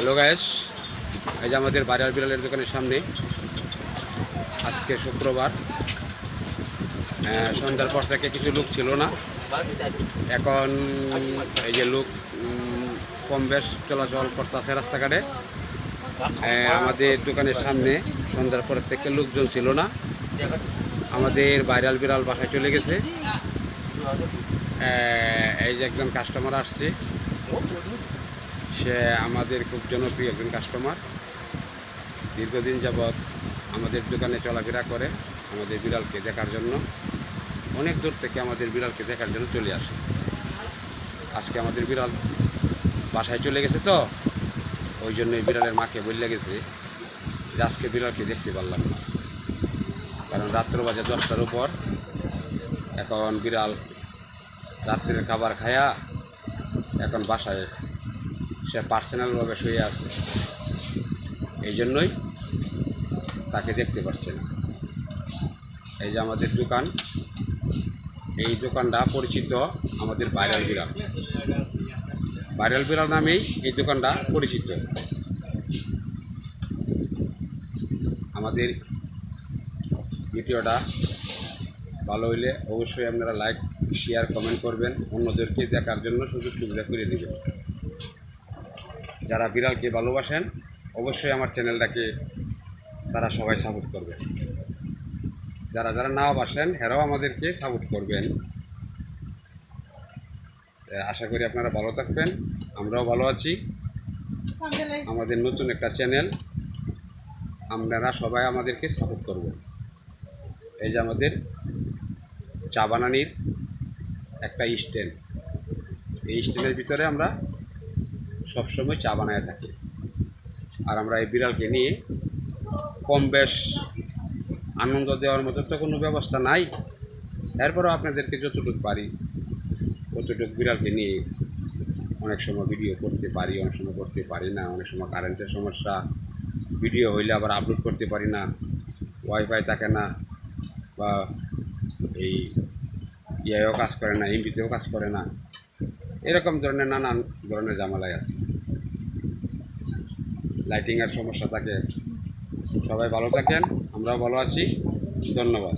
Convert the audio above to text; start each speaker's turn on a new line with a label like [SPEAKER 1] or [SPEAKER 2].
[SPEAKER 1] Hello guys, এই যে আমাদের ভাইরাল বিড়ালের দোকানের সামনে আজকে শুক্রবার সন্ধ্যার পর থেকে কিছু লোক ছিল না। এখন এই যে লোক কম বেশ চলাচল করতেছে রাস্তাঘাটে। আমাদের দোকানের সামনে সন্ধ্যার পর থেকে লোকজন ছিল না। আমাদের ভাইরাল বিড়াল বাসায় চলে গেছে। এই যে একজন কাস্টমার আসছে, সে আমাদের খুব জনপ্রিয় একজন কাস্টমার। দীর্ঘদিন যাবৎ আমাদের দোকানে চলাফেরা করে আমাদের বিড়ালকে দেখার জন্য। অনেক দূর থেকে আমাদের বিড়ালকে দেখার জন্য চলে আসে। আজকে আমাদের বিড়াল বাসায় চলে গেছে, তো ওই জন্য বিড়ালের মাকে বলে গেছে যে আজকে বিড়ালকে দেখতে পারলাম না, কারণ রাত্র বাজে 10টার উপর। এখন বিড়াল রাত্রের খাবার খায়া এখন বাসায় সে পার্সোনালভাবে শুয়ে আছে, এই জন্যই তাকে দেখতে পাচ্ছে না। এই যে আমাদের দোকান, এই দোকানটা পরিচিত আমাদের ভাইরাল বিড়াল। ভাইরাল বিড়াল নামেই এই দোকানটা পরিচিত। আমাদের ভিডিওটা ভালো হইলে অবশ্যই আপনারা লাইক, শেয়ার, কমেন্ট করবেন, অন্যদেরকে দেখার জন্য সুযোগ সুবিধা করে দেবেন। যারা বিড়ালকে ভালোবাসেন অবশ্যই আমার চ্যানেলটাকে তারা সবাই সাপোর্ট করবেন। যারা যারা না বাসেন হেরাও আমাদেরকে সাপোর্ট করবেন। আশা করি আপনারা ভালো থাকবেন, আমরাও ভালো আছি। আমাদের নতুন একটা চ্যানেল, আপনারা সবাই আমাদেরকে সাপোর্ট করবেন। এই যে আমাদের চা বানানির একটা স্ট্যান্ড, এই স্ট্যান্ডের ভিতরে আমরা সবসময় চা বানায় থাকি। আর আমরা এই বিড়ালকে নিয়ে কম বেশ আনন্দ দেওয়ার মতো তো কোনো ব্যবস্থা নাই, এরপরও আপনাদেরকে যতটুকু পারি ততটুকু বিড়ালকে নিয়ে অনেক সময় ভিডিও করতে পারি, অনেক সময় করতে পারি না। অনেক সময় কারেন্টের সমস্যা, ভিডিও হইলে আবার আপলোড করতে পারি না, ওয়াইফাই থাকে না, বা এই ইয়েও কাজ করে না, এমবিতেও কাজ করে না, এরকম ধরনের নানান ধরনের ঝামেলায় আছে। লাইটিংয়ের সমস্যা থাকে। সবাই ভালো থাকেন, আমরাও ভালো আছি। ধন্যবাদ।